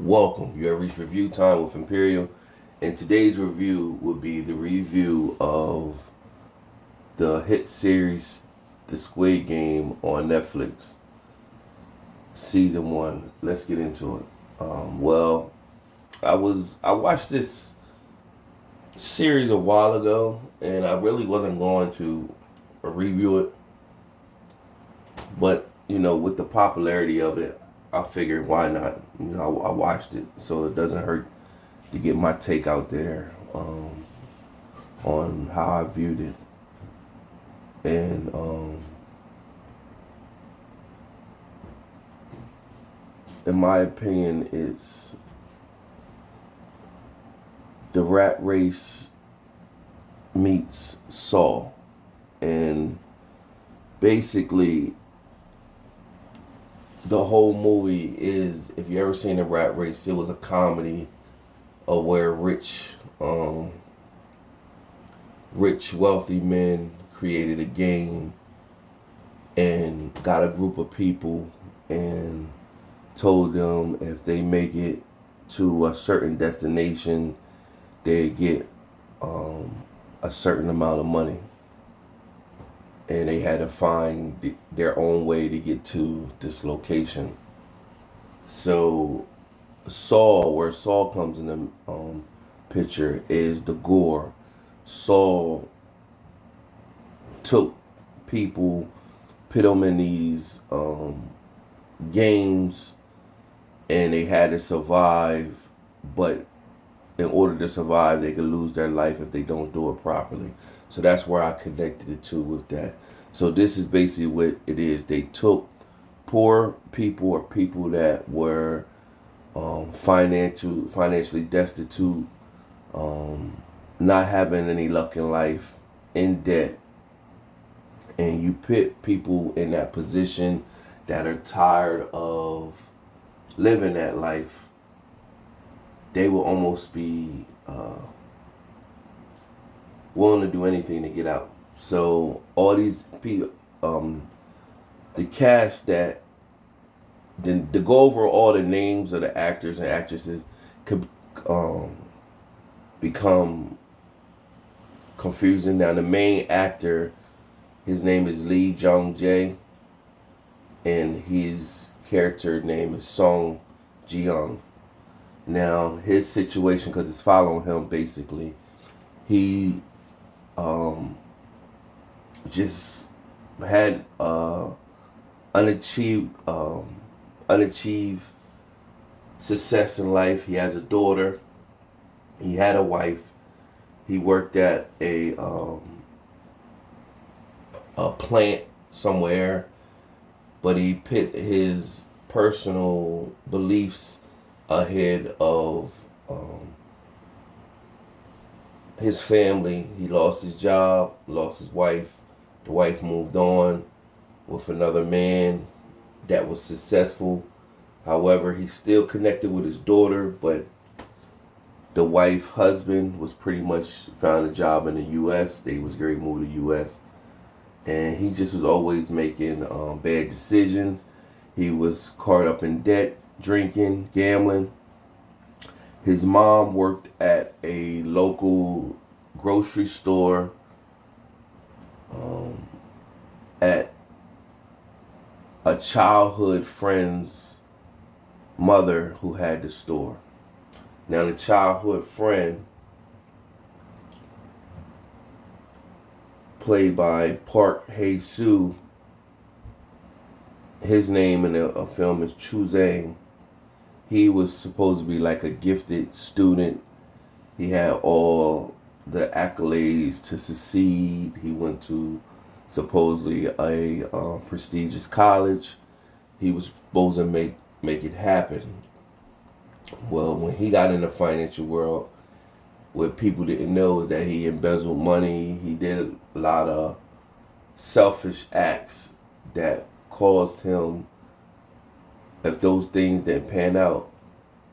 Welcome. You have reached review time with Imperial, and today's review will be the review of the hit series, The Squid Game on Netflix, season one. Let's get into it. Well, I watched this series a while ago, and I really wasn't going to review it, but with the popularity of it, I figured why not? I watched it, so it doesn't hurt to get my take out there on how I viewed it. And in my opinion, it's the rat race meets Saw. And basically, the whole movie is, if you ever seen the rat race, it was a comedy of where rich, wealthy men created a game and got a group of people and told them if they make it to a certain destination, they get a certain amount of money. And they had to find their own way to get to this location. So where Saul comes in the picture, is the gore. Saul took people, put them in these games, and they had to survive. But in order to survive, they could lose their life if they don't do it properly. So that's where I connected the two with that. So this is basically what it is. They took poor people or people that were financially destitute, not having any luck in life, in debt, and you put people in that position that are tired of living that life. They will almost be willing to do anything to get out. So all these people, the cast that, then to go over all the names of the actors and actresses could become confusing. Now the main actor, his name is Lee Jung Jae, and his character name is Song Ji Young. Now his situation, because it's following him basically, he just had unachieved unachieved success in life. He has a daughter. He had a wife. He worked at a plant somewhere, but he put his personal beliefs ahead of his family. He lost his job, lost his wife. The wife moved on with another man that was successful. However, he's still connected with his daughter, but the wife husband was pretty much found a job in the U.S. They was going to move to the U.S. And he just was always making bad decisions. He was caught up in debt, drinking, gambling. His mom worked at a local grocery store at a childhood friend's mother who had the store. Now the childhood friend, played by Park Hae-soo, his name in the film is Chu Zhang. He was supposed to be like a gifted student. He had all the accolades to succeed. He went to supposedly a prestigious college. He was supposed to make it happen. Well, when he got in the financial world, what people didn't know is that he embezzled money. He did a lot of selfish acts that caused him, if those things didn't pan out,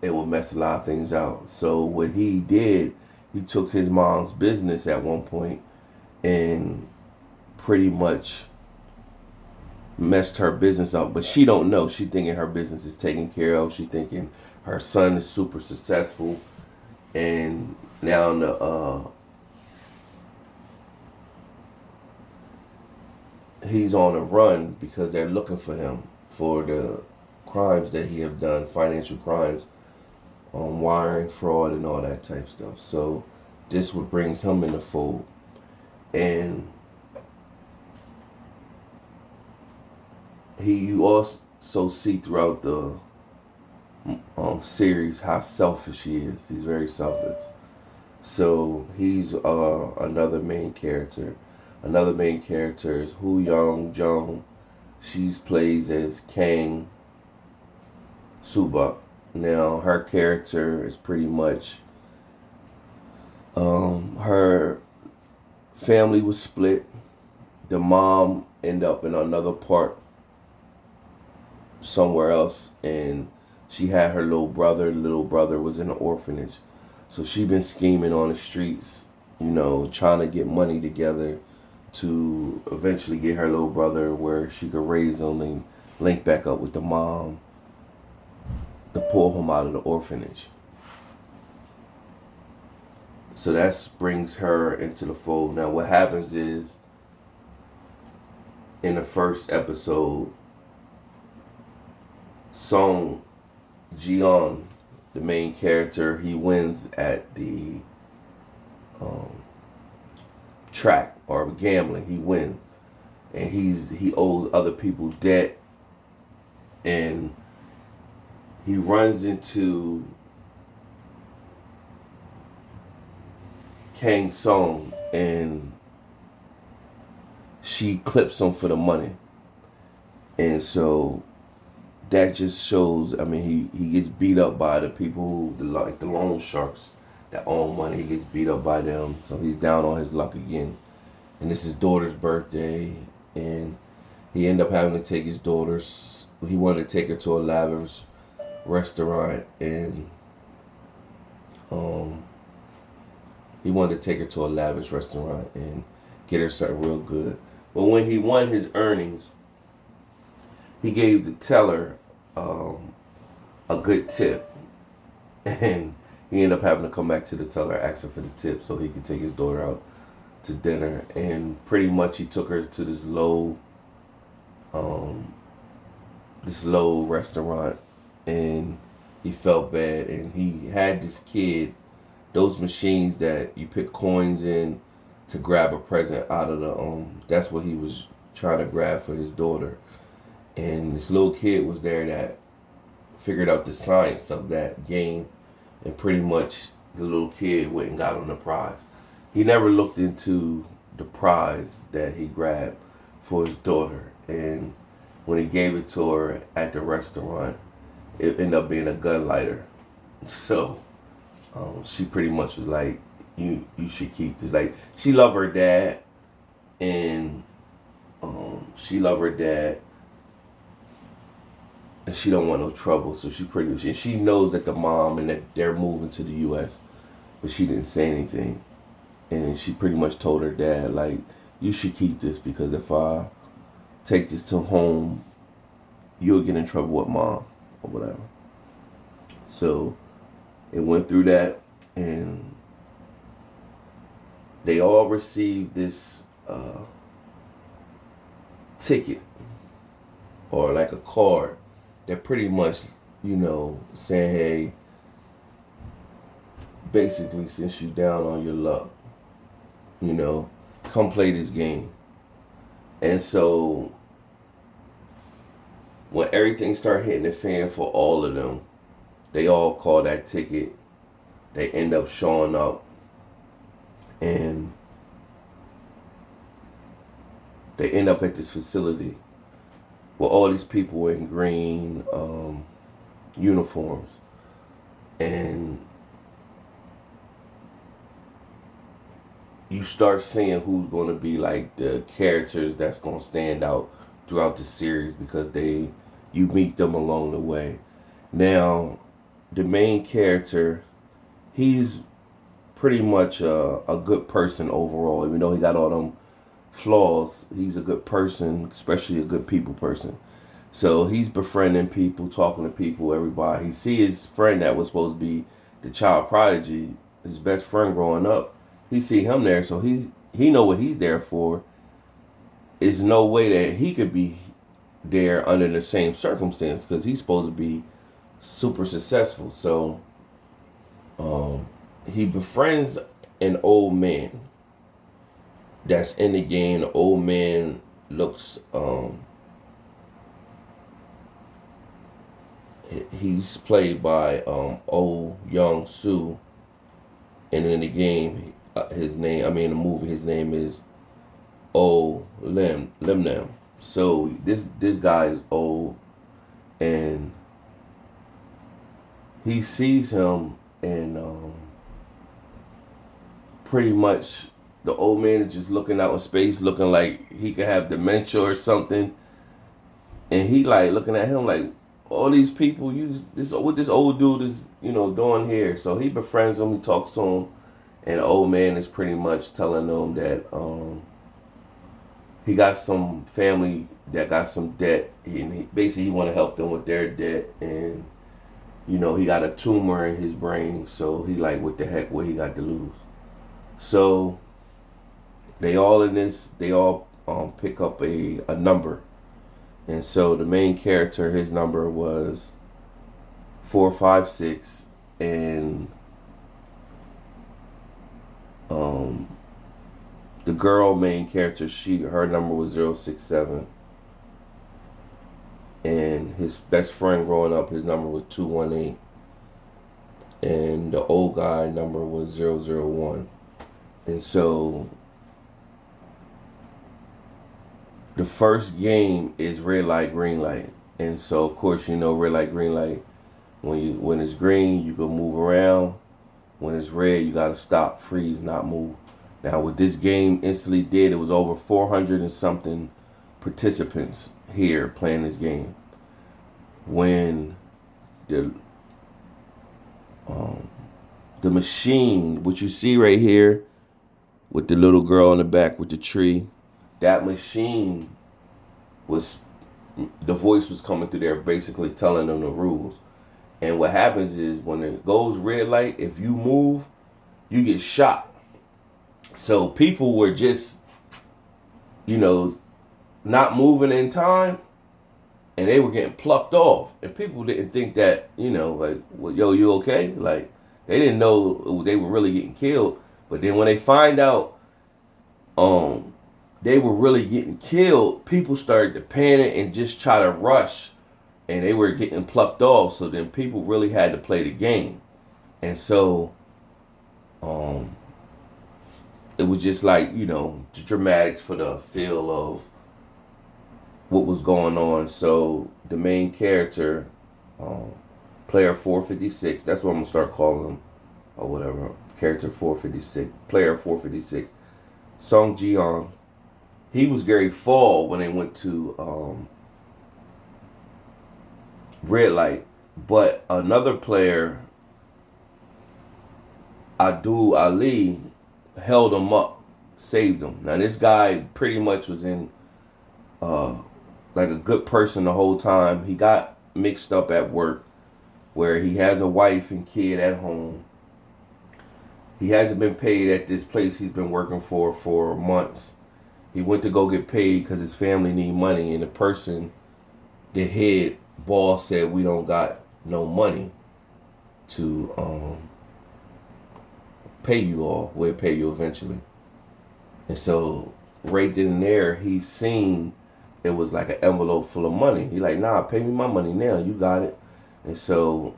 it would mess a lot of things out. So what he did, he took his mom's business at one point and pretty much messed her business up, but she don't know. She thinking her business is taken care of. She thinking her son is super successful, and now he's on a run because they're looking for him for the crimes that he have done, financial crimes, wiring fraud and all that type stuff. So this what brings him in the fold, and you also see throughout the series how selfish he is. He's very selfish. So he's another main character. Another main character is Hu Young Jung. She plays as Kang Suba. Now her character is pretty much her family was split. The mom ended up in another part somewhere else, and she had her little brother. The little brother was in an orphanage. So she been scheming on the streets, trying to get money together to eventually get her little brother where she could raise him and link back up with the mom to pull him out of the orphanage. So that brings her into the fold. Now what happens is, in the first episode, Song Ji-on, the main character, he wins at the track or gambling. He wins, and he owes other people debt, and he runs into Kang Song, and she clips him for the money, and so that just shows. I mean, he gets beat up by the people who, like the loan sharks that own money. He gets beat up by them, so he's down on his luck again. And it's his daughter's birthday, and he ended up having to take his daughter's. He wanted to take her to a lavish restaurant, and he wanted to take her to a lavish restaurant and get her something real good. But when he won his earnings, he gave the teller a good tip, and he ended up having to come back to the teller, ask her for the tip so he could take his daughter out to dinner. And pretty much he took her to this low restaurant, and he felt bad, and he had this kid, those machines that you put coins in to grab a present out of the that's what he was trying to grab for his daughter. And this little kid was there that figured out the science of that game, and pretty much the little kid went and got him the prize. He never looked into the prize that he grabbed for his daughter, and when he gave it to her at the restaurant, it ended up being a gun lighter. So she pretty much was like, you should keep this. Like, she loved her dad, and she don't want no trouble. So she knows that the mom and that they're moving to the U.S., but she didn't say anything. And she pretty much told her dad, like, you should keep this, because if I take this to home, you'll get in trouble with mom or whatever. So it went through that, and they all received this ticket, or like a card that pretty much, saying, hey, basically, since you down on your luck, come play this game. And so when everything started hitting the fan for all of them, they all call that ticket. They end up showing up, and they end up at this facility where all these people in green uniforms, and you start seeing who's going to be like the characters that's going to stand out throughout the series, because you meet them along the way. Now, the main character, he's pretty much a good person overall, even though he got all them flaws. He's a good person, especially a good people person. So he's befriending people, talking to people, everybody. He see his friend that was supposed to be the child prodigy, his best friend growing up. He see him there, so he know what he's there for. There's no way that he could be there under the same circumstance because he's supposed to be super successful. So he befriends an old man that's in the game. The old man looks he's played by Oh Young Soo, and in the game, his name, I mean, the movie, his name is Oh Lim Nam. So this guy is old, and he sees him, and pretty much the old man is just looking out in space, looking like he could have dementia or something, and he like looking at him like, all these people, what this old dude is, doing here. So he befriends him, he talks to him, and the old man is pretty much telling him that he got some family that got some debt, and he want to help them with their debt, and he got a tumor in his brain, so he like, what the heck, what he got to lose? So they all pick up a number. And so the main character, his number was 456, and the girl main character, her number was 067, and his best friend growing up, his number was 218, and the old guy number was 001. And so the first game is red light, green light. And so, of course, red light, green light. When it's green, you can move around. When it's red, you got to stop, freeze, not move. Now, what this game instantly did, it was over 400 and something participants here playing this game. When the machine, what you see right here, with the little girl in the back with the tree, that machine the voice was coming through there basically telling them the rules. And what happens is when it goes red light, if you move, you get shot. So people were just, not moving in time, and they were getting plucked off. And people didn't think that, like, well, yo, you okay? Like, they didn't know they were really getting killed. But then when they find out they were really getting killed, people started to panic and just try to rush, and they were getting plucked off. So then people really had to play the game. And so it was just like, the dramatics for the feel of what was going on. So the main character, player 456, that's what I'm going to start calling him, or whatever, character 456, player 456, Song Ji-on, he was Gary Fall when they went to red light. But another player, Abdul Ali, held him up, saved him. Now this guy pretty much was in like a good person the whole time. He got mixed up at work where he has a wife and kid at home. He hasn't been paid at this place he's been working for months. He went to go get paid because his family need money, and the person, the head boss, said, we don't got no money to pay you all. We'll pay you eventually. And so right then and there, he seen it was like an envelope full of money. He like, nah, pay me my money now. You got it. And so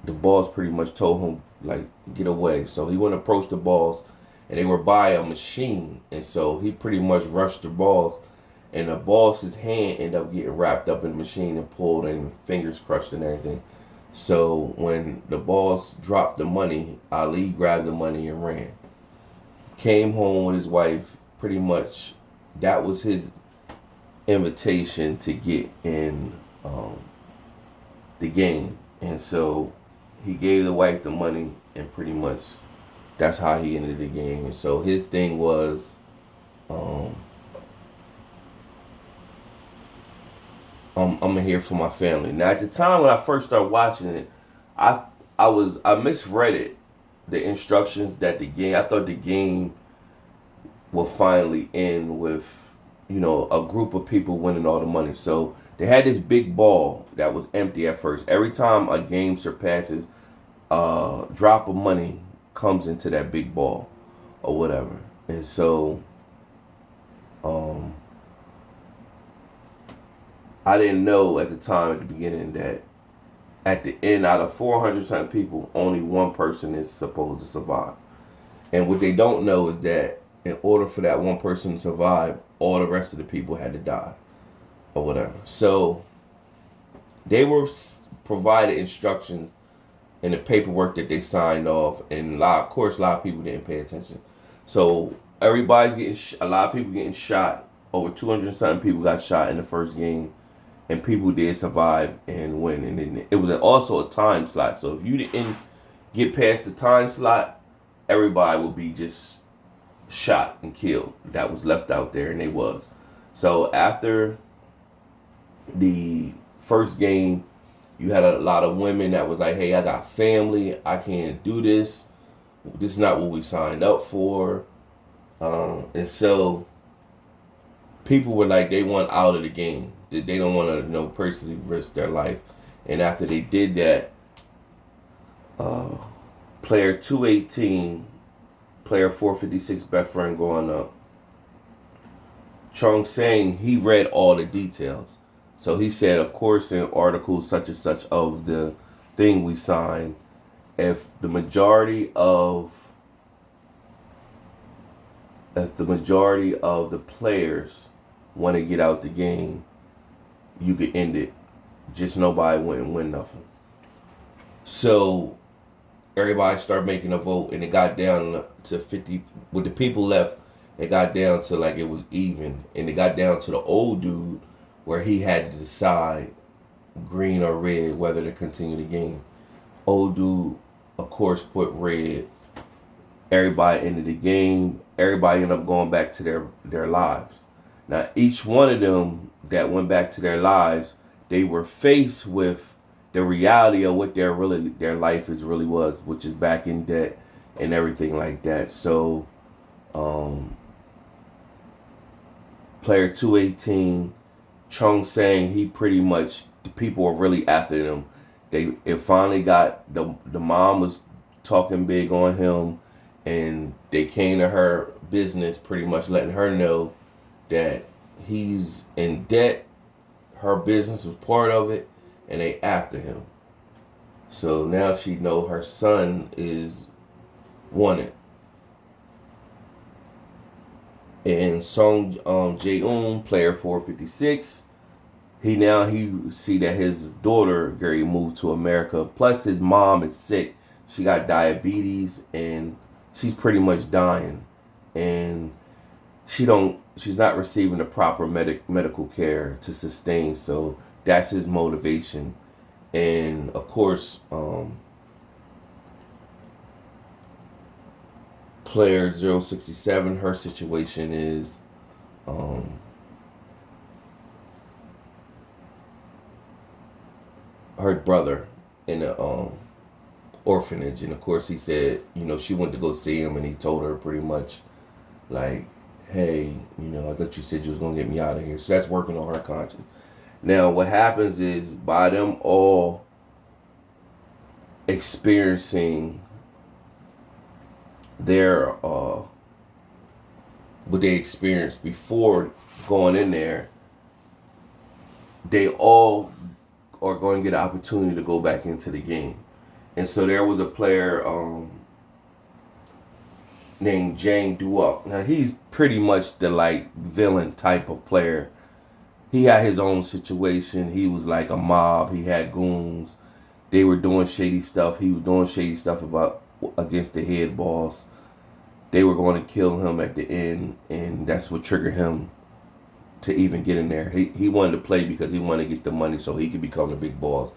the boss pretty much told him, like, get away. So he went and approached the boss, and they were by a machine. And so he pretty much rushed the boss, and the boss's hand ended up getting wrapped up in the machine and pulled, and fingers crushed and everything. So when the boss dropped the money, Ali grabbed the money and ran. Came home with his wife. Pretty much that was his invitation to get in the game. And so he gave the wife the money, and pretty much that's how he ended the game. And so his thing was, Um, I'm here for my family. Now, at the time when I first started watching it, I I misread it, the instructions that the game. I thought the game will finally end with, a group of people winning all the money. So they had this big ball that was empty at first. Every time a game surpasses, a drop of money comes into that big ball, or whatever. And so, um, I didn't know at the time at the beginning that at the end, out of 400 something people, only one person is supposed to survive. And what they don't know is that in order for that one person to survive, all the rest of the people had to die, or whatever. So they were provided instructions in the paperwork that they signed off, and of course, a lot of people didn't pay attention. So everybody's getting a lot of people getting shot. Over 200 something people got shot in the first game, and people did survive and win. And then it was also a time slot. So if you didn't get past the time slot, everybody would be just shot and killed. That was left out there, and they was. So after the first game, you had a lot of women that was like, "Hey, I got family. I can't do this. This is not what we signed up for." And so people were like, they want out of the game. They don't want to, personally risk their life. And after they did that, player 218, player 456, best friend growing up, Chong saying he read all the details. So he said, of course, in article such and such of the thing we signed, if the majority of the players want to get out the game, you could end it. Just nobody wouldn't win nothing. So everybody started making a vote, and it got down to 50. With the people left, it got down to like it was even, and it got down to the old dude where he had to decide green or red whether to continue the game. Old dude, of course, put red. Everybody ended the game. Everybody ended up going back to their lives. Now, each one of them that went back to their lives, they were faced with the reality of what their life really was, which is back in debt and everything like that. So, player 218, Chung saying he pretty much, the people were really after them. It finally got, the mom was talking big on him, and they came to her business pretty much letting her know that he's in debt. Her business was part of it, and they after him. So now she know her son is wanted. And Song Jae-un, player 456, he see that his daughter Gary moved to America. Plus his mom is sick. She got diabetes and she's pretty much dying. And she's not receiving the proper medical care to sustain. So that's his motivation. And of course, player 067, her situation is her brother in a orphanage. And of course he said, she went to go see him, and he told her pretty much like, hey, I thought you said you was gonna get me out of here. So that's working on her conscience. Now what happens is, by them all experiencing their what they experienced before going in there, they all are going to get an opportunity to go back into the game. And so there was a player named Jang Duok. Now he's pretty much the like villain type of player. He had his own situation. He was like a mob. He had goons. They were doing shady stuff. He was doing shady stuff against the head boss. They were going to kill him at the end, and that's what triggered him to even get in there. He wanted to play because he wanted to get the money so he could become the big boss.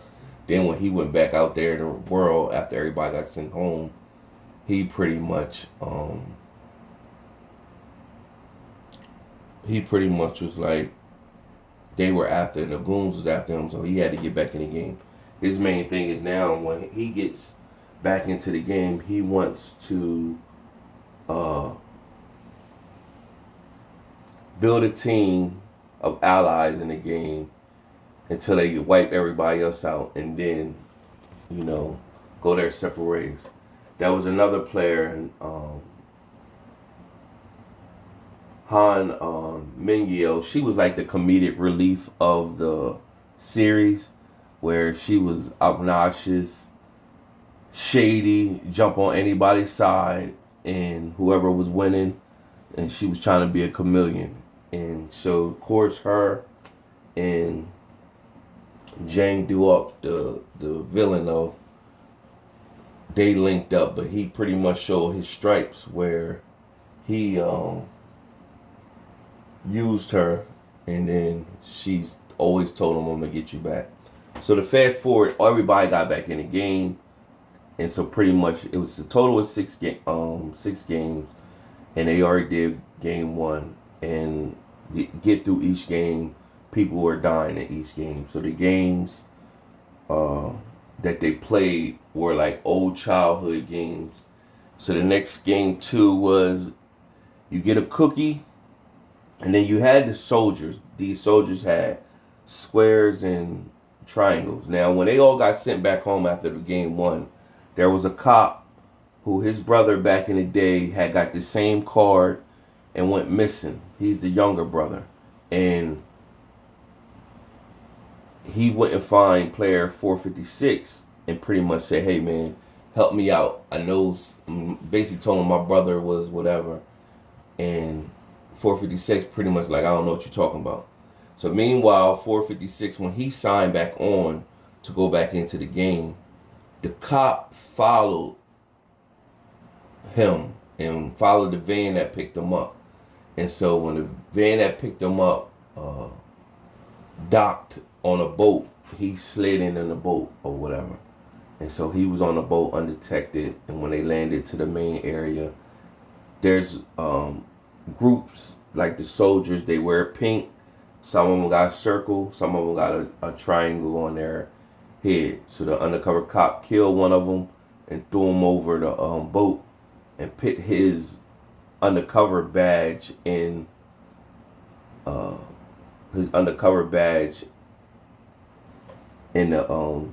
Then when he went back out there in the world after everybody got sent home, he pretty much he pretty much was like, they were after, the goons was after him, so he had to get back in the game. His main thing is now when he gets back into the game, he wants to build a team of allies in the game until they wipe everybody else out, and then, go their separate ways. There was another player, Han Mingyo. She was like the comedic relief of the series, where she was obnoxious, shady, jump on anybody's side, and whoever was winning, and she was trying to be a chameleon. And so, of course, her and Jang do up the villain of, they linked up, but he pretty much showed his stripes where he used her, and then she's always told him, I'm gonna get you back. So to fast forward, everybody got back in the game, and so pretty much it was a total of 6 games, and they already did game 1, and get through each game, people were dying in each game. So the games that they played were like old childhood games. So the next game 2 was, you get a cookie, and then you had the soldiers. These soldiers had squares and triangles. Now, when they all got sent back home after the game 1, there was a cop who his brother back in the day had got the same card and went missing. He's the younger brother. And he went and find player 456 and pretty much said, hey man, help me out. I know, basically told him my brother was whatever. And 456 pretty much like, I don't know what you're talking about. So meanwhile, 456, when he signed back on to go back into the game, the cop followed him and followed the van that picked him up. And so when the van that picked him up docked on a boat, he slid in the boat or whatever. And so he was on the boat undetected. And when they landed to the main area, there's groups like the soldiers. They wear pink. Some of them got a circle. Some of them got a triangle on their head. So the undercover cop killed one of them and threw him over the boat and put his undercover badge in the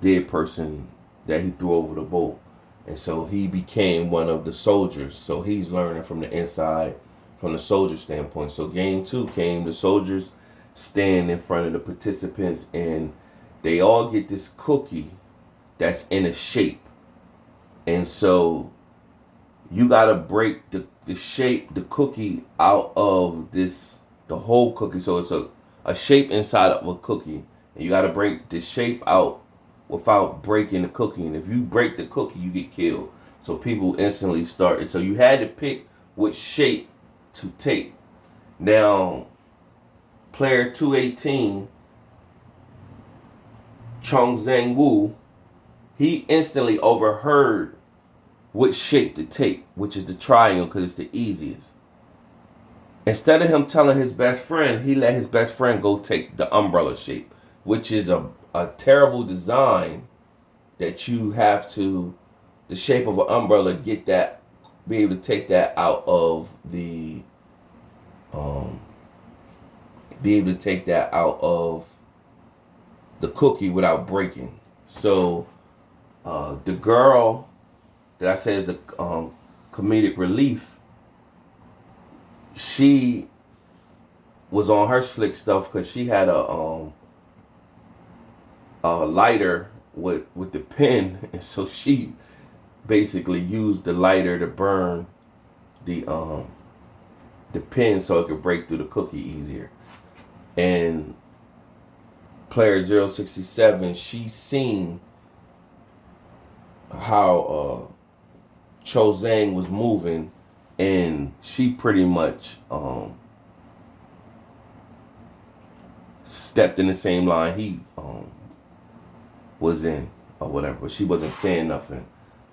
dead person that he threw over the boat. And so he became one of the soldiers. So he's learning from the inside, from the soldier standpoint. So game 2 came, the soldiers stand in front of the participants, and they all get this cookie that's in a shape. And so you got to break the shape, the cookie out of the whole cookie. So it's a shape inside of a cookie. And you got to break the shape out without breaking the cookie. And if you break the cookie, you get killed. So people instantly started. So you had to pick which shape to take. Now, player 218, Chong Zhang Wu, he instantly overheard which shape to take, which is the triangle, because it's the easiest. Instead of him telling his best friend, he let his best friend go take the umbrella shape, which is a terrible design that you have to, the shape of an umbrella, be able to take that out of the cookie without breaking. So the girl that I said is the comedic relief, she was on her slick stuff because she had a lighter with the pen, and so she basically used the lighter to burn the pen so it could break through the cookie easier. And player 067, she seen how Cho Zhang was moving, and she pretty much stepped in the same line he was in or whatever, but she wasn't saying nothing.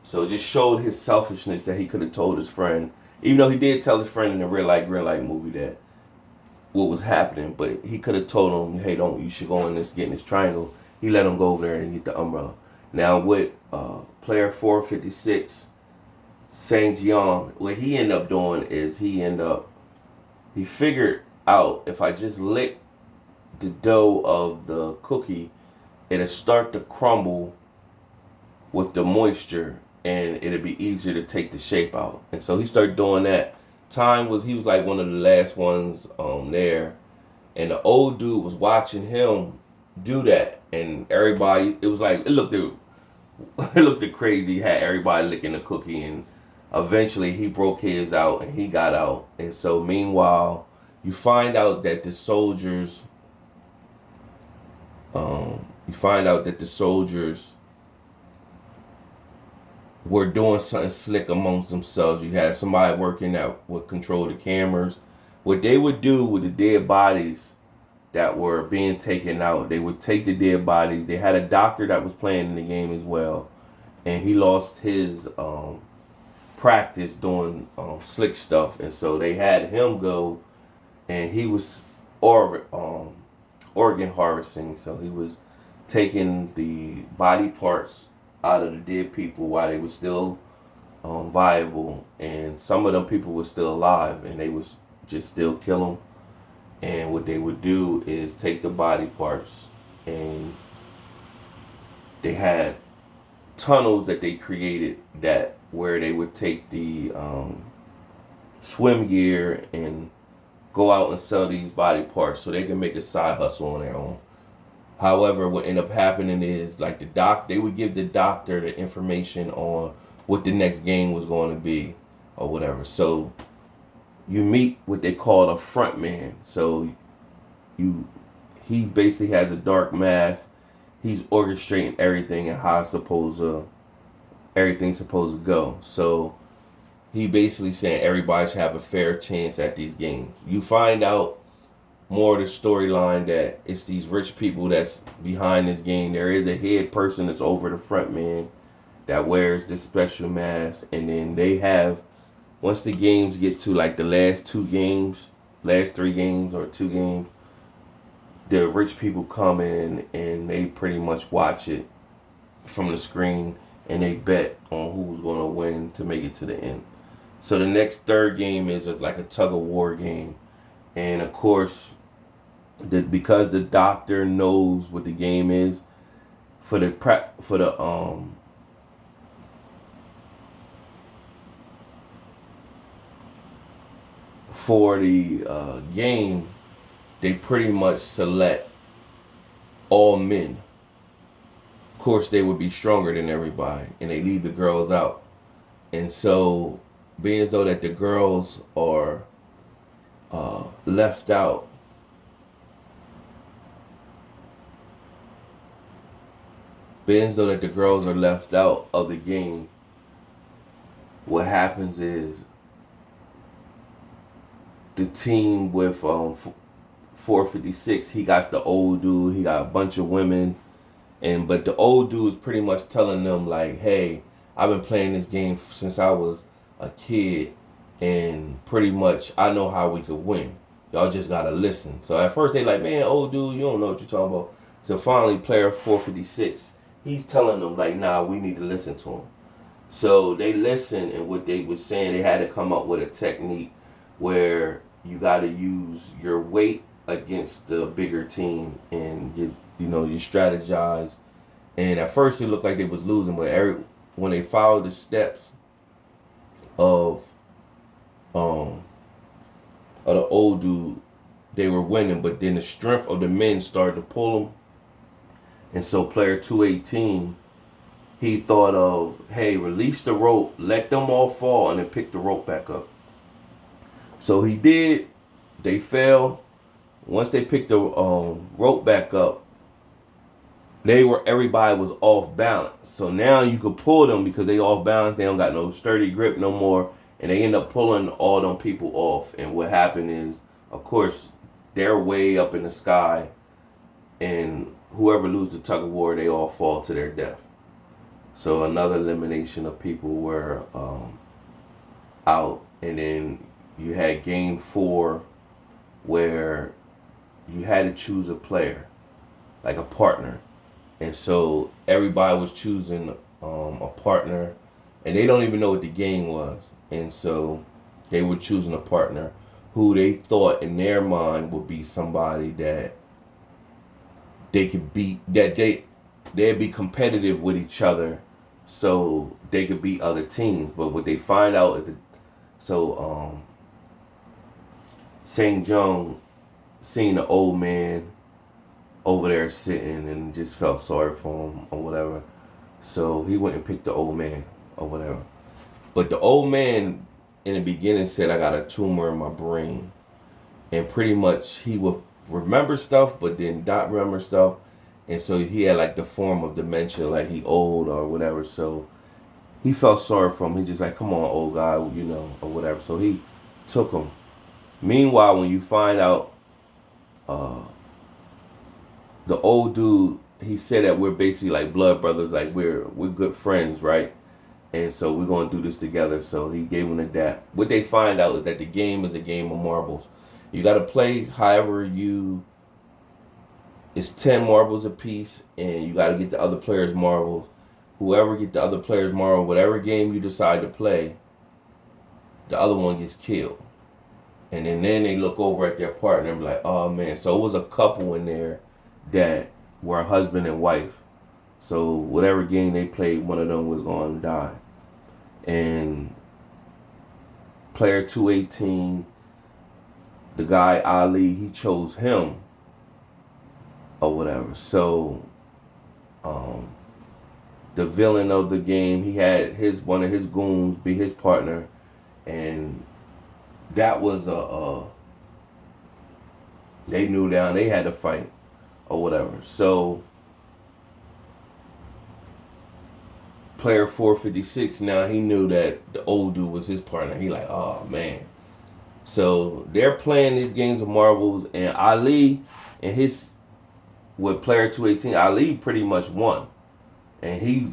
So it just showed his selfishness that he could have told his friend, even though he did tell his friend in the real light movie that what was happening, but he could have told him, hey, don't, you should go in this, get in this triangle. He let him go over there and get the umbrella. Now with player 456, Saint John, what he ended up doing is he figured out if I just lick the dough of the cookie, it'll start to crumble with the moisture and it'll be easier to take the shape out. And so he started doing that. He was like one of the last ones there. And the old dude was watching him do that. And everybody, it was like, it looked crazy. He had everybody licking the cookie, and eventually he broke his out and he got out. And so meanwhile, you find out that the soldiers, were doing something slick amongst themselves. You had somebody working that would control the cameras. What they would do with the dead bodies that were being taken out, they would take the dead bodies. They had a doctor that was playing in the game as well, and he lost his practice doing slick stuff, and so they had him go, and he was organ harvesting. So he was taking the body parts out of the dead people while they were still viable, and some of them people were still alive, and they was just still kill them. And what they would do is take the body parts, and they had tunnels that they created that where they would take the swim gear and go out and sell these body parts so they can make a side hustle on their own. However, what ended up happening is like they would give the doctor the information on what the next game was going to be or whatever. So you meet what they call a front man. So he basically has a dark mask. He's orchestrating everything and how everything's supposed to go. So he basically saying everybody should have a fair chance at these games. You find out more of the storyline that it's these rich people that's behind this game. There is a head person that's over the front man that wears this special mask, and then they have, once the games get to like the last 3 games or 2 games, the rich people come in and they pretty much watch it from the screen and they bet on who's going to win to make it to the end. So the next 3rd game is like a tug of war game, and of course, because the doctor knows what the game is for the game, they pretty much select all men. Of course, they would be stronger than everybody, and they leave the girls out. And so, being as though that the girls are left out, of the game, what happens is the team with 456, he got the old dude, he got a bunch of women, but the old dude is pretty much telling them like, hey, I've been playing this game since I was a kid, and pretty much I know how we could win. Y'all just gotta listen. So at first they like, man, old dude, you don't know what you're talking about. So finally, player 456, he's telling them like, nah, we need to listen to him. So they listened, and what they were saying, they had to come up with a technique where you got to use your weight against the bigger team, and you strategize. And at first it looked like they was losing, but when they followed the steps of the old dude, they were winning. But then the strength of the men started to pull them, and so player 218, he thought of, hey, release the rope, let them all fall, and then pick the rope back up. So he did. They fell. Once they picked the rope back up, everybody was off balance. So now you could pull them because they off balance. They don't got no sturdy grip no more, and they end up pulling all them people off. And what happened is, of course, they're way up in the sky, and whoever loses the tug of war, they all fall to their death. So another elimination of people were out, and then you had game 4 where you had to choose a player, like a partner. And so everybody was choosing a partner, and they don't even know what the game was. And so they were choosing a partner who they thought in their mind would be somebody that they could beat, that they'd be competitive with each other, so they could beat other teams. But what they find out is that, St. John seen the old man over there sitting and just felt sorry for him or whatever. So he went and picked the old man or whatever. But the old man in the beginning said, I got a tumor in my brain. And pretty much he would remember stuff, but then not remember stuff. And so he had like the form of dementia, like he old or whatever. So he felt sorry for him. He just like, come on, old guy, or whatever. So he took him. Meanwhile, when you find out the old dude, he said that we're basically like blood brothers, like we're good friends, right? And so we're gonna do this together. So he gave him the dap. What they find out is that the game is a game of marbles. You got to play however you. It's 10 marbles apiece, and you got to get the other players' marbles. Whoever get the other players' marble, whatever game you decide to play, the other one gets killed. And then they look over at their partner and be like, oh man. So it was a couple in there that were husband and wife. So whatever game they played, one of them was going to die. And player 218, the guy Ali, he chose him or whatever. So the villain of the game, he had one of his goons be his partner, and that was they knew down they had to fight or whatever. So player 456, now he knew that the old dude was his partner. He like, oh man. So they're playing these games of marbles, and Ali and with player 218, Ali pretty much won. And he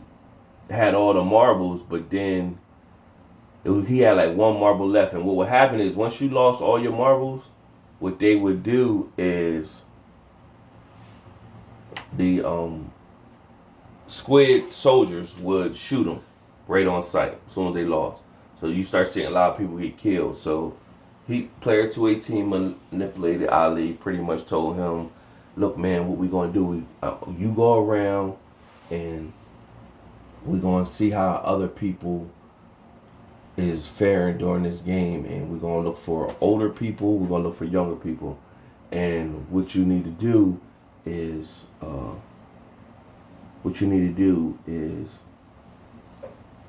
had all the marbles, but then he had like one marble left. And what would happen is once you lost all your marbles, what they would do is the Squid soldiers would shoot them right on sight as soon as they lost. So you start seeing a lot of people get killed. So player 218 manipulated Ali, pretty much told him, look man, what we gonna do, you go around and we're gonna see how other people is faring during this game, and we're gonna look for older people, we're gonna look for younger people, and what you need to do is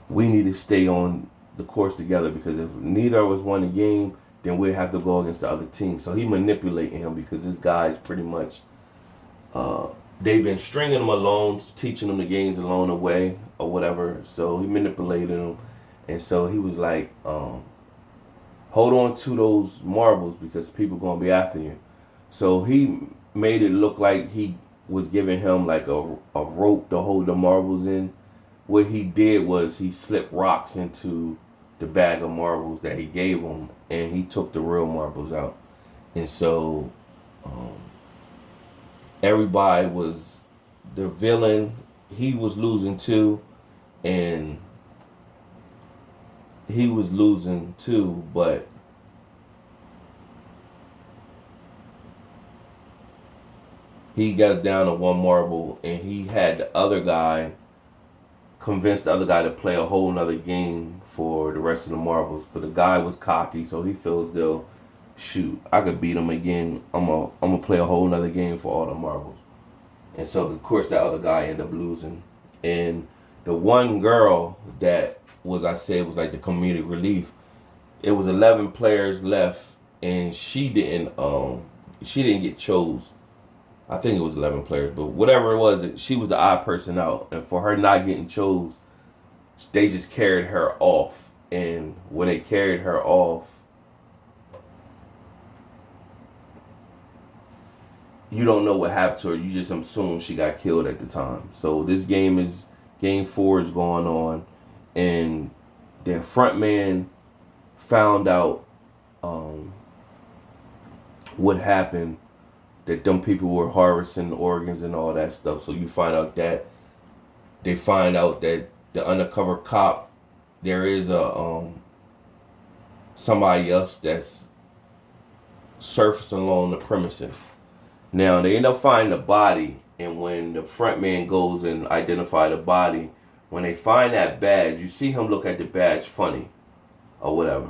we need to stay on the course together, because if neither of us won the game, then we'll have to go against the other team. So he manipulating him because this guy's pretty much they've been stringing him along, teaching him the games along the way or whatever. So he manipulated him, and so he was like, hold on to those marbles because people gonna be after you. So he made it look like he was giving him like a rope to hold the marbles in. What he did was he slipped rocks into the bag of marbles that he gave him, and he took the real marbles out. And so everybody was, the villain, he was losing too, and he was losing too, but he got down to one marble, and he had the other guy convince the other guy to play a whole nother game for the rest of the marbles. But the guy was cocky, so he feels though, shoot, I could beat him again. I'm gonna play a whole nother game for all the marbles. And so of course that other guy ended up losing. And the one girl that was was like the comedic relief, it was 11 players left, and she didn't get chose. I think it was 11 players, but whatever it was, she was the odd person out. And for her not getting chose, they just carried her off. And when they carried her off, you don't know what happened to her. You just assume she got killed at the time. So this game 4 is going on, and their front man found out what happened, that them people were harvesting organs and all that stuff. So you find out that they find out that the undercover cop, there is a somebody else that's surfacing along the premises. Now they end up finding the body, and when the front man goes and identify the body, when they find that badge, you see him look at the badge funny or whatever.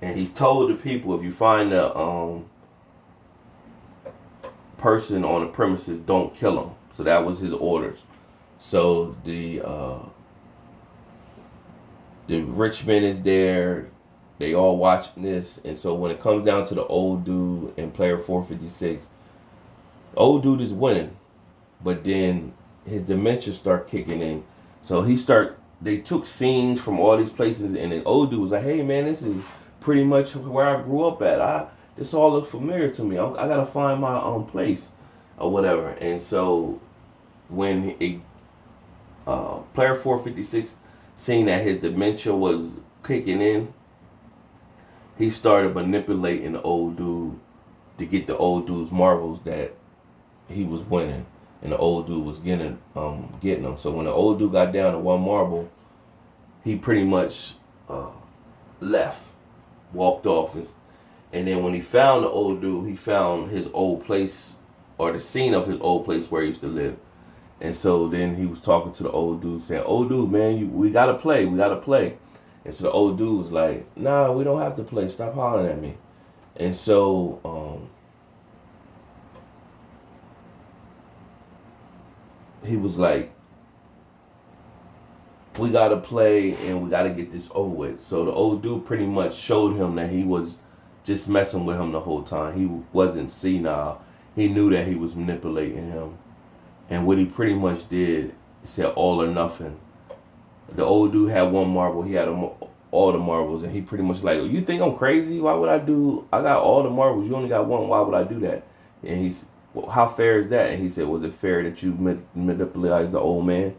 And he told the people, if you find a person on the premises, don't kill him. So that was his orders. So the rich man is there. They all watching this, and so when it comes down to the old dude and player 456, the old dude is winning, but then his dementia start kicking in. So they took scenes from all these places, and the old dude was like, "Hey man, this is pretty much where I grew up at. This all looks familiar to me. I gotta find my own place, or whatever." And so when player 456 seen that his dementia was kicking in, he started manipulating the old dude to get the old dude's marbles that he was winning, and the old dude was getting them. So when the old dude got down to one marble, he pretty much left, walked off, and then when he found the old dude, he found his old place, or the scene of his old place where he used to live. And so then he was talking to the old dude, saying, "Old dude, man, we gotta play, we gotta play." And so the old dude was like, "Nah, we don't have to play. Stop hollering at me." And so he was like, "We gotta play and we gotta get this over with." So the old dude pretty much showed him that he was just messing with him the whole time. He wasn't senile. He knew that he was manipulating him. And what he pretty much did, he said all or nothing. The old dude had one marble. He had all the marbles, and he pretty much like, "You think I'm crazy? Why would I got all the marbles. You only got one. Why would I do that?" And he's, "Well, how fair is that?" And he said, "Was it fair that you manipulated the old man?"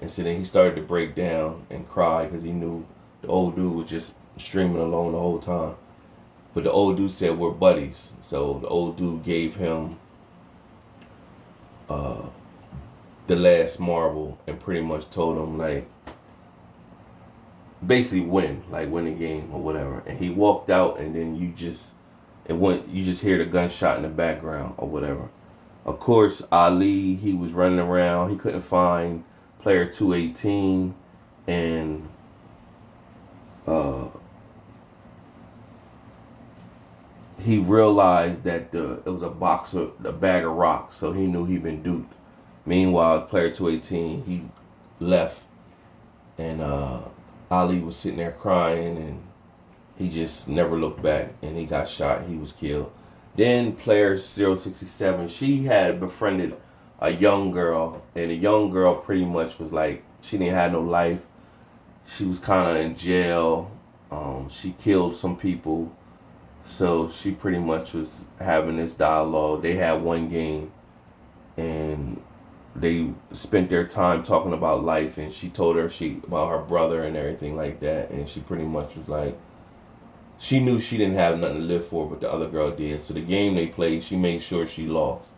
And so then he started to break down and cry because he knew the old dude was just streaming along the whole time. But the old dude said, "We're buddies." So the old dude gave him the last marble and pretty much told him, like, basically win the game or whatever. And he walked out, and then you just hear the gunshot in the background or whatever. Of course, Ali, he was running around. He couldn't find player 218, and he realized that it was a bag of rocks, so he knew he'd been duped. Meanwhile, player 218, he left, and Ali was sitting there crying, and he just never looked back, and he got shot. He was killed. Then player 067, she had befriended a young girl, and the young girl pretty much was like, she didn't have no life. She was kind of in jail. She killed some people. So she pretty much was having this dialogue. They had one game, and they spent their time talking about life, and she told her about her brother and everything like that, and she pretty much was like, she knew she didn't have nothing to live for, but the other girl did. So the game they played, she made sure she lost.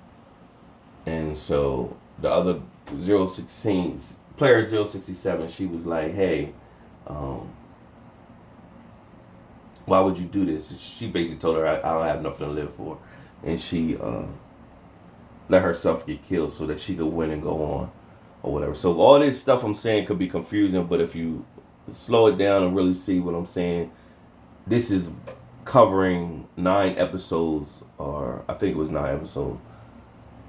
And so the other player 067, she was like, "Hey, why would you do this?" She basically told her, I don't have nothing to live for. And she let herself get killed so that she could win and go on or whatever. So all this stuff I'm saying could be confusing, but if you slow it down and really see what I'm saying, this is covering 9 episodes, or I think it was 9 episodes,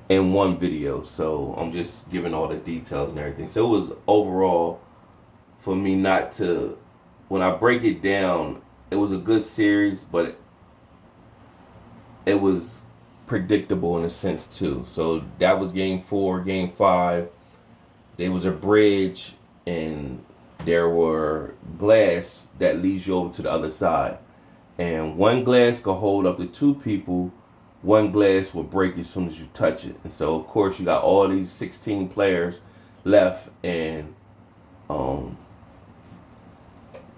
in one video. So I'm just giving all the details and everything. So it was overall, for me not to, when I break it down, it was a good series, but it was predictable in a sense too. So that was game 4. Game 5, there was a bridge, and there were glass that leads you over to the other side. And one glass could hold up to 2 people. One glass will break as soon as you touch it. And so, of course, you got all these 16 players left, and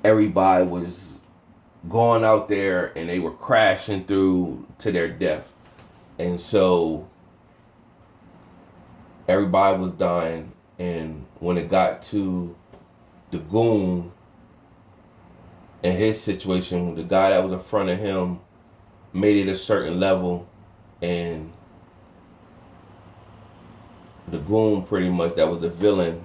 everybody was going out there and they were crashing through to their death. And so everybody was dying. And when it got to the goon and his situation, the guy that was in front of him made it a certain level, and the goon pretty much, that was the villain,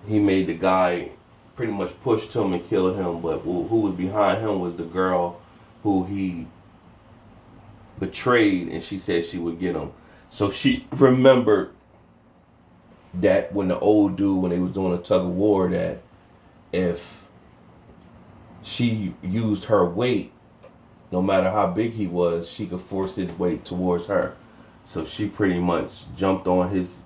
he made the guy pretty much pushed him and killed him. But who was behind him was the girl who he betrayed, and she said she would get him. So she remembered that when the old dude, when they was doing a tug of war, that if she used her weight, no matter how big he was, she could force his weight towards her. So she pretty much jumped on his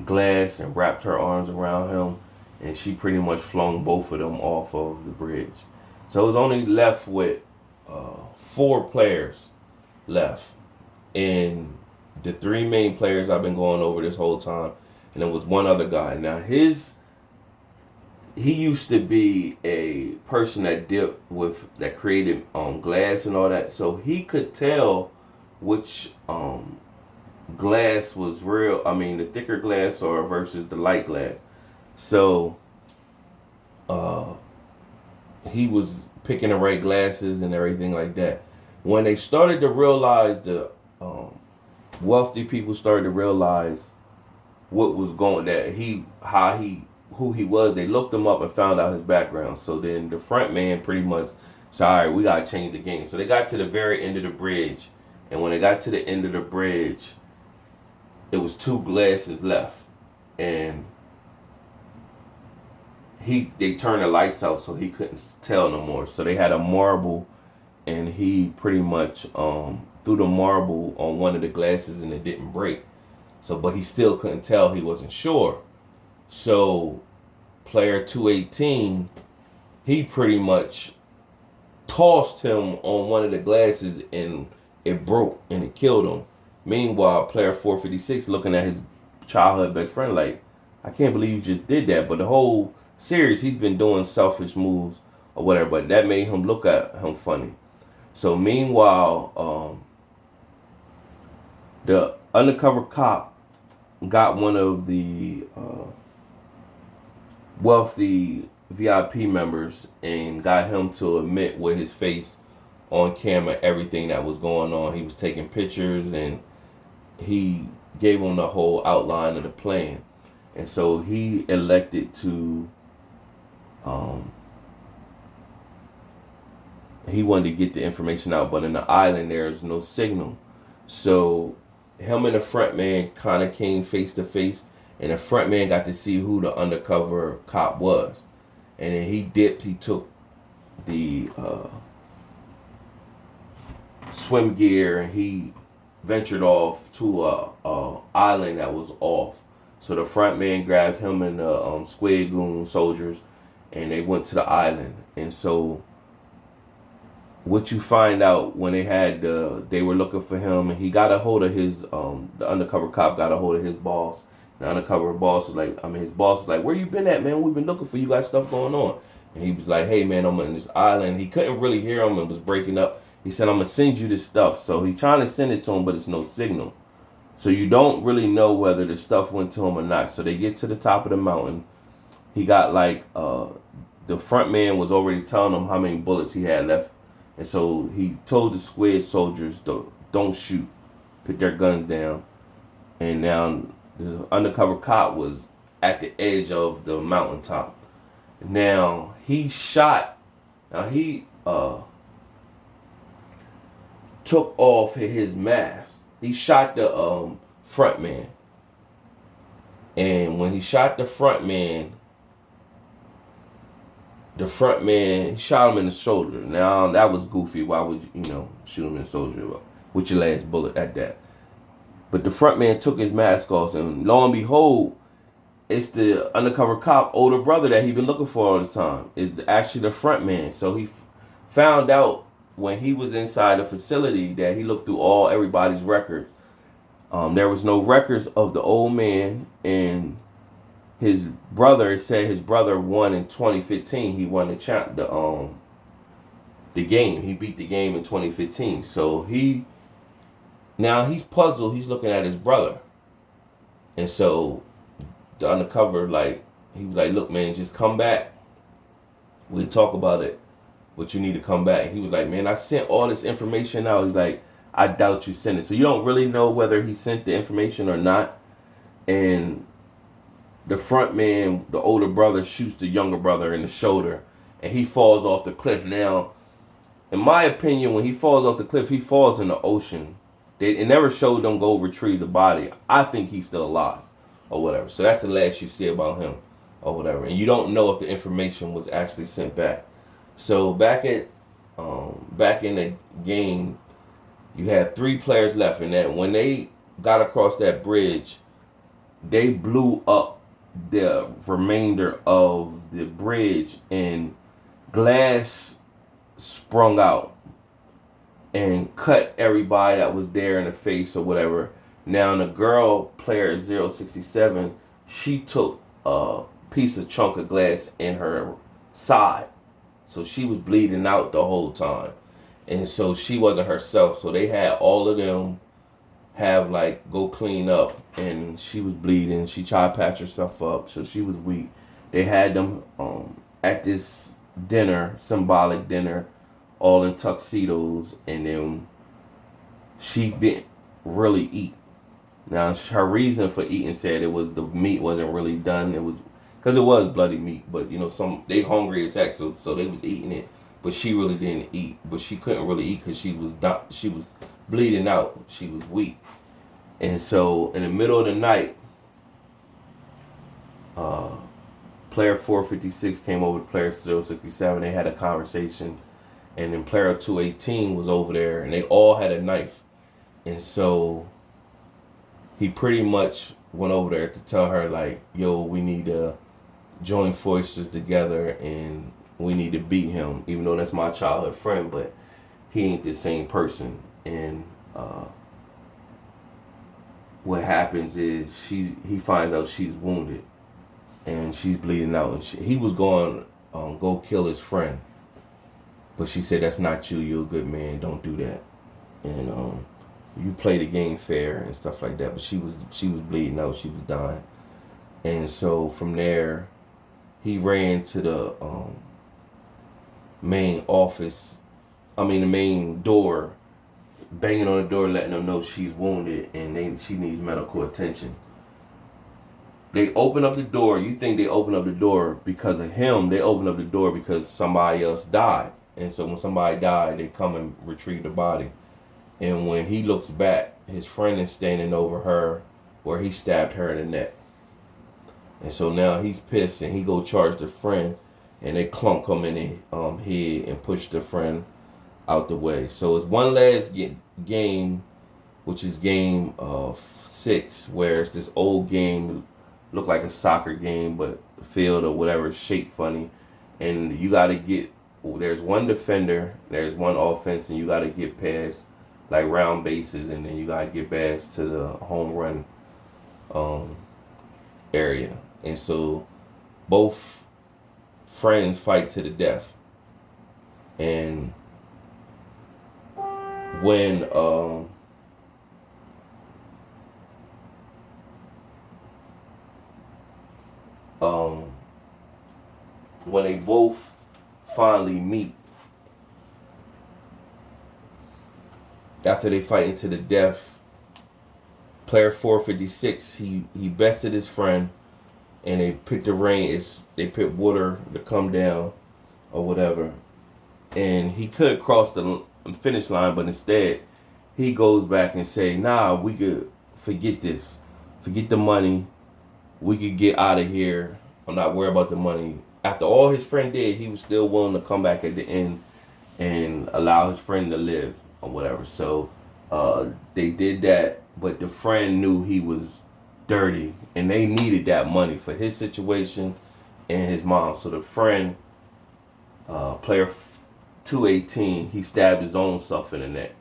glass and wrapped her arms around him, and she pretty much flung both of them off of the bridge. So it was only left with 4 players left. And the 3 main players I've been going over this whole time, and there was one other guy. Now he used to be a person that created glass and all that, so he could tell which glass was real. I mean, the thicker glass or versus the light glass. So he was picking the right glasses and everything like that. When they started to realize, the wealthy people started to realize what was going, that who he was, they looked him up and found out his background. So then the front man pretty much said, all right, we got to change the game. So they got to the very end of the bridge. And when they got to the end of the bridge, it was 2 glasses left. And they turned the lights out so he couldn't tell no more. So they had a marble, and he pretty much threw the marble on one of the glasses and it didn't break. So, but he still couldn't tell, he wasn't sure. So player 218, he pretty much tossed him on one of the glasses and it broke and it killed him. Meanwhile, player 456 looking at his childhood best friend like, I can't believe you just did that. But the whole series, he's been doing selfish moves or whatever, but that made him look at him funny. So meanwhile, the undercover cop got one of the wealthy VIP members and got him to admit with his face on camera everything that was going on. He was taking pictures and he gave him the whole outline of the plan. And so he elected to, he wanted to get the information out, but in the island there's no signal. So him and the front man kind of came face to face, and the front man got to see who the undercover cop was. And then he took the swim gear, and he ventured off to a island that was off. So the front man grabbed him and the Squid goon soldiers, and they went to the island. And so what you find out when they were looking for him, and he got a hold of his the undercover cop got a hold of his boss. The undercover boss was like, his boss was like, where you been at, man? We've been looking for you. Got stuff going on. And he was like, hey man, I'm on this island. He couldn't really hear him and was breaking up. He said, I'm gonna send you this stuff. So he's trying to send it to him, but it's no signal. So you don't really know whether the stuff went to him or not. So they get to the top of the mountain. He got like the front man was already telling him how many bullets he had left. And so he told the Squid soldiers, don't shoot, put their guns down. And now the undercover cop was at the edge of the mountaintop. Now he took off his mask. He shot the front man. And when he shot the front man, he shot him in the shoulder. Now that was goofy. Why would you shoot him in the shoulder with your last bullet at that? But the front man took his mask off, and lo and behold, it's the undercover cop older brother that he'd been looking for all this time. Is actually the front man. So he found out when he was inside the facility that he looked through everybody's records. There was no records of the old man and his brother. It said his brother won in 2015. He won the the game. He beat the game in 2015. So he's puzzled. He's looking at his brother. And so the undercover, like, he was like, look, man, just come back. We'll talk about it. But you need to come back. He was like, man, I sent all this information out. He's like, I doubt you sent it. So you don't really know whether he sent the information or not. And the front man, the older brother, shoots the younger brother in the shoulder. And he falls off the cliff. Now, in my opinion, when he falls off the cliff, he falls in the ocean. It never showed them go retrieve the body. I think he's still alive or whatever. So that's the last you see about him or whatever. And you don't know if the information was actually sent back. So back in the game, you had 3 players left, and that when they got across that bridge, they blew up the remainder of the bridge, and glass sprung out and cut everybody that was there in the face or whatever. Now the girl player 067, she took a chunk of glass in her side. So she was bleeding out the whole time. And so she wasn't herself. So they had all of them go clean up. And she was bleeding. She tried to patch herself up. So she was weak. They had them at this dinner, symbolic dinner, all in tuxedos. And then she didn't really eat. Now, her reason for eating said it was the meat wasn't really done. It was because it was bloody meat, but they hungry as heck, so they was eating it. But she really didn't eat. But she couldn't really eat because she was bleeding out. She was weak, and so in the middle of the night, player 456 came over to player 067. They had a conversation, and then player 218 was over there, and they all had a knife, and so he pretty much went over there to tell her, like, yo, we need to join forces together and we need to beat him, even though that's my childhood friend, but he ain't the same person. And what happens is he finds out she's wounded and she's bleeding out, and he was going go kill his friend, but she said, that's not you, you're a good man, don't do that, and you play the game fair and stuff like that. But she was bleeding out, she was dying. And so from there, he ran to the main door, banging on the door, letting them know she's wounded and she needs medical attention. They open up the door. You think they open up the door because of him. They open up the door because somebody else died. And so when somebody died, they come and retrieve the body. And when he looks back, his friend is standing over her where he stabbed her in the neck. And so now he's pissed and he go charge the friend, and they clunk him in the head and push the friend out the way. So it's one last game, which is game 6, where it's this old game, look like a soccer game, but the field or whatever is shaped funny. And you got to there's one defender, there's one offense, and you got to get past like round bases, and then you got to get past to the home run area. And so both friends fight to the death. And when they both finally meet, after they fight to the death, player 456, he bested his friend, and they picked the rain. They picked water to come down or whatever, and he could cross the finish line, but instead he goes back and say, nah, we could forget this, forget the money, we could get out of here, I'm not worried about the money. After all his friend did, he was still willing to come back at the end and allow his friend to live or whatever. So they did that, but the friend knew he was dirty and they needed that money for his situation and his mom. So the friend, player 218, he stabbed his own self in the neck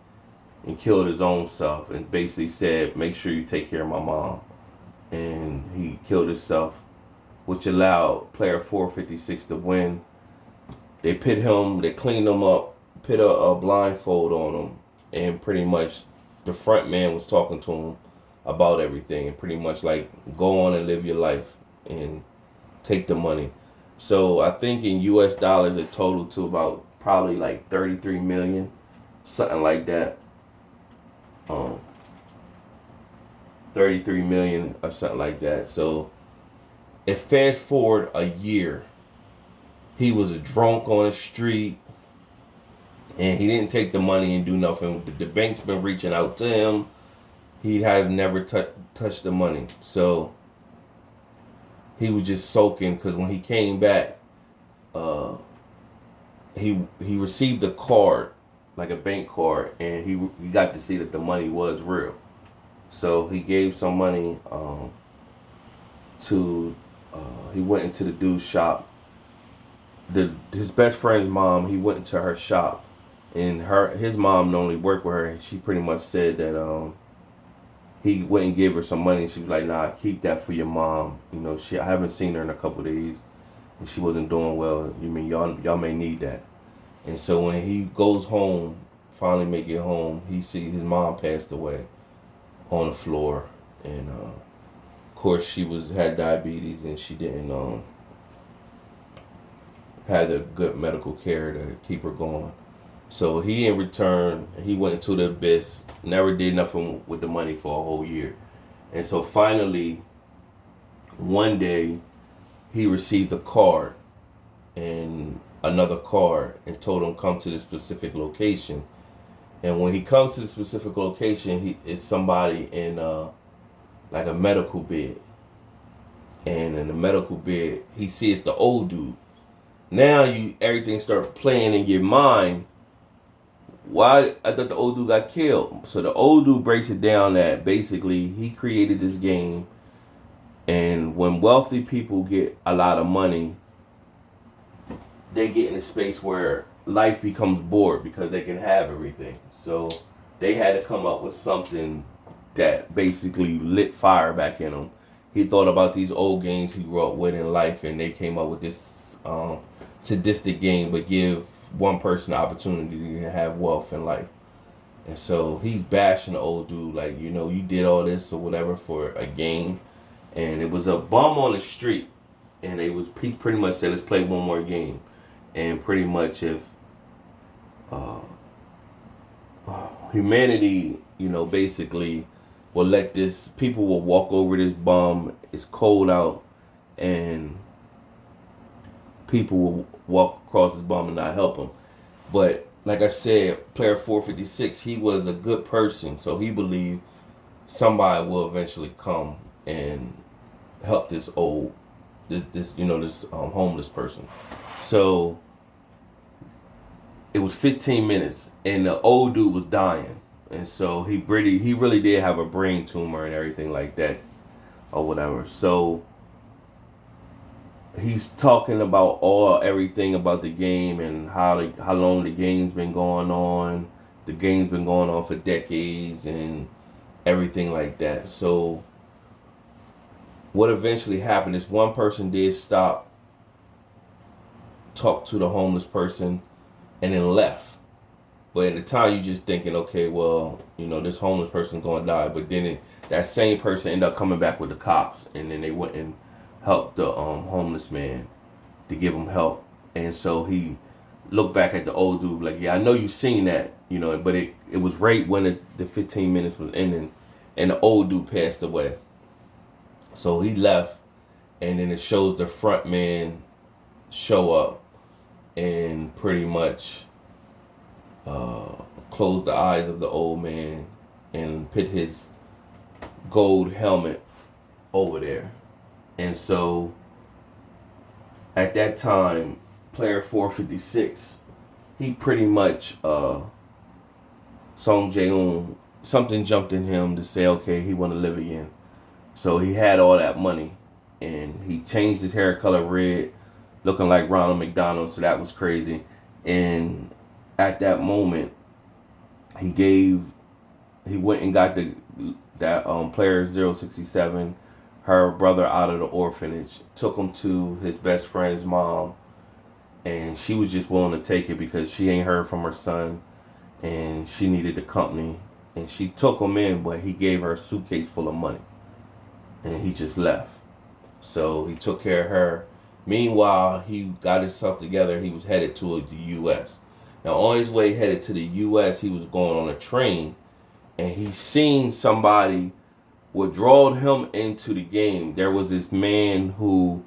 and killed his own self and basically said, make sure you take care of my mom. And he killed himself, which allowed player 456 to win. They pit him, they cleaned him up, put a blindfold on him, and pretty much the front man was talking to him about everything, and pretty much like, go on and live your life and take the money. So I think in U.S. dollars it totaled to about probably like 33 million, something like that. 33 million or something like that. So if fast forward a year, he was a drunk on the street, and he didn't take the money and do nothing. The bank's been reaching out to him. He had never touched the money. So he was just soaking, because when he came back, he received a card, like a bank card, and he got to see that the money was real. So he gave some money to he went into the dude's shop. His best friend's mom, he went into her shop, and his mom normally worked with her, and she pretty much said that he went and gave her some money, and she was like, nah, keep that for your mom. You know, I haven't seen her in a couple of days, and she wasn't doing well. You mean y'all may need that. And so when he goes home, finally make it home, he sees his mom passed away on the floor, and of course she had diabetes, and she didn't had the good medical care to keep her going. So he, in return, he went into the abyss, never did nothing with the money for a whole year. And so finally, one day, he received a card and another card, and told him come to this specific location. And when he comes to the specific location, it's somebody in like a medical bed. And in the medical bed, he sees the old dude. Now everything starts playing in your mind. Why? I thought the old dude got killed. So the old dude breaks it down that basically he created this game, and when wealthy people get a lot of money, they get in a space where life becomes bored because they can have everything. So they had to come up with something that basically lit fire back in them. He thought about these old games he grew up with in life, and they came up with this sadistic game, but give one person the opportunity to have wealth in life. And so he's bashing the old dude, like, you did all this or whatever for a game. And it was a bum on the street, and he pretty much said, let's play one more game. And pretty much if humanity, basically will people will walk over this bum, it's cold out, and people will walk across this bum and not help him. But like I said, player 456, he was a good person, so he believed somebody will eventually come and help this homeless person. So it was 15 minutes, and the old dude was dying, and so he really did have a brain tumor and everything like that, or whatever. So he's talking about everything about the game and how long the game's been going on. The game's been going on for decades and everything like that. So what eventually happened is one person did stop, talk to the homeless person, and then left. But at the time, you just thinking, okay, well, this homeless person's gonna die. But then that same person ended up coming back with the cops, and then they went and helped the homeless man to give him help. And so he looked back at the old dude like, yeah, I know you seen that, but it was right when the 15 minutes was ending, and the old dude passed away. So he left, and then it shows the front man show up and pretty much close the eyes of the old man and put his gold helmet over there. And so at that time, player 456, he pretty much Song Jae-un, something jumped in him to say, okay, he want to live again. So he had all that money, and he changed his hair color red, looking like Ronald McDonald, so that was crazy. And at that moment, he went and got that player 067, her brother, out of the orphanage, took him to his best friend's mom, and she was just willing to take it because she ain't heard from her son, and she needed the company, and she took him in, but he gave her a suitcase full of money, and he just left. So he took care of her. Meanwhile, he got himself together. He was headed to the U.S. Now, on his way headed to the U.S., he was going on a train, and he seen somebody what drawed him into the game. There was this man who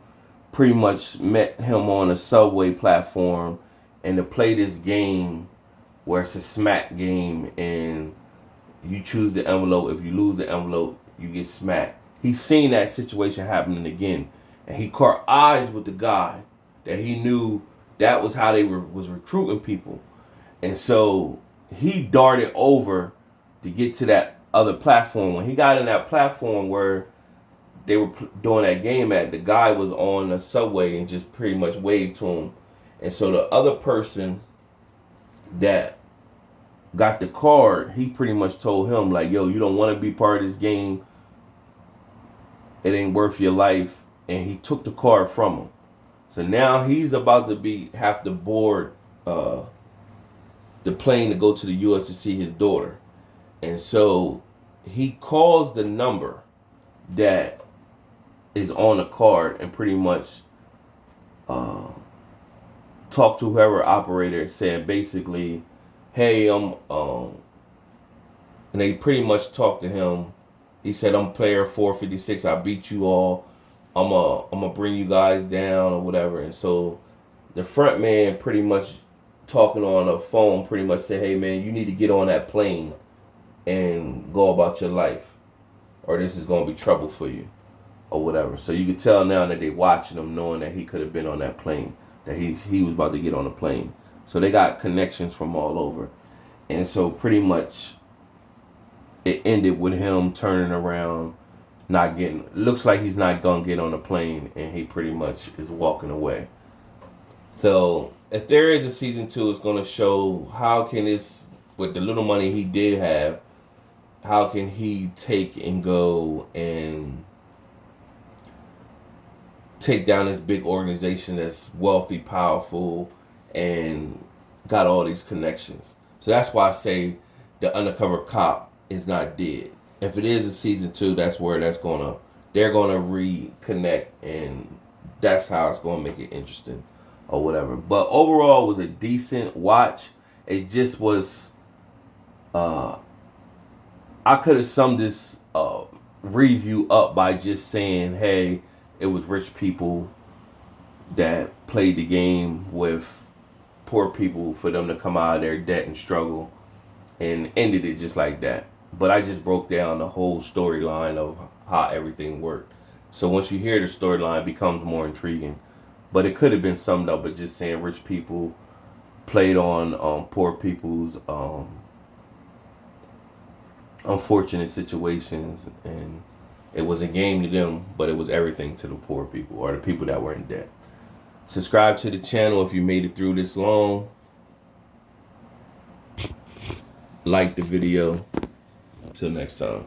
pretty much met him on a subway platform, and to play this game where it's a smack game, and you choose the envelope. If you lose the envelope, you get smacked. He seen that situation happening again, and he caught eyes with the guy that he knew that was how they was recruiting people. And so he darted over to get to that other platform. When he got in that platform where they were doing that game at, the guy was on the subway and just pretty much waved to him. And so the other person that got the card, he pretty much told him, like, yo, you don't want to be part of this game. It ain't worth your life. And he took the card from him. So now he's about to have to board the plane to go to the U.S. to see his daughter. And so he calls the number that is on the card and pretty much talk to whoever operator, saying basically, hey, and they pretty much talked to him. He said, I'm player 456. I beat you all. I'm gonna bring you guys down or whatever. And so the front man pretty much talking on a phone pretty much said, hey man, you need to get on that plane and go about your life, or this is gonna be trouble for you or whatever. So you could tell now that they watching him, knowing that he could have been on that plane, that he was about to get on the plane. So they got connections from all over. And so pretty much it ended with him turning around, looks like he's not gonna get on the plane, and he pretty much is walking away. So if there is a season 2, it's gonna show how can this, with the little money he did have, how can he take and go and take down this big organization that's wealthy, powerful, and got all these connections. So that's why I say the undercover cop is not dead. If it is a season 2, that's where they're gonna reconnect, and that's how it's gonna make it interesting or whatever. But overall, it was a decent watch. It just was, I could have summed this review up by just saying, hey, it was rich people that played the game with poor people for them to come out of their debt and struggle, and ended it just like that. But I just broke down the whole storyline of how everything worked. So once you hear the storyline, it becomes more intriguing. But it could have been summed up by just saying rich people played on poor people's unfortunate situations, and it was a game to them, but it was everything to the poor people or the people that were in debt. Subscribe to the channel if you made it through this long. Like the video. Until next time.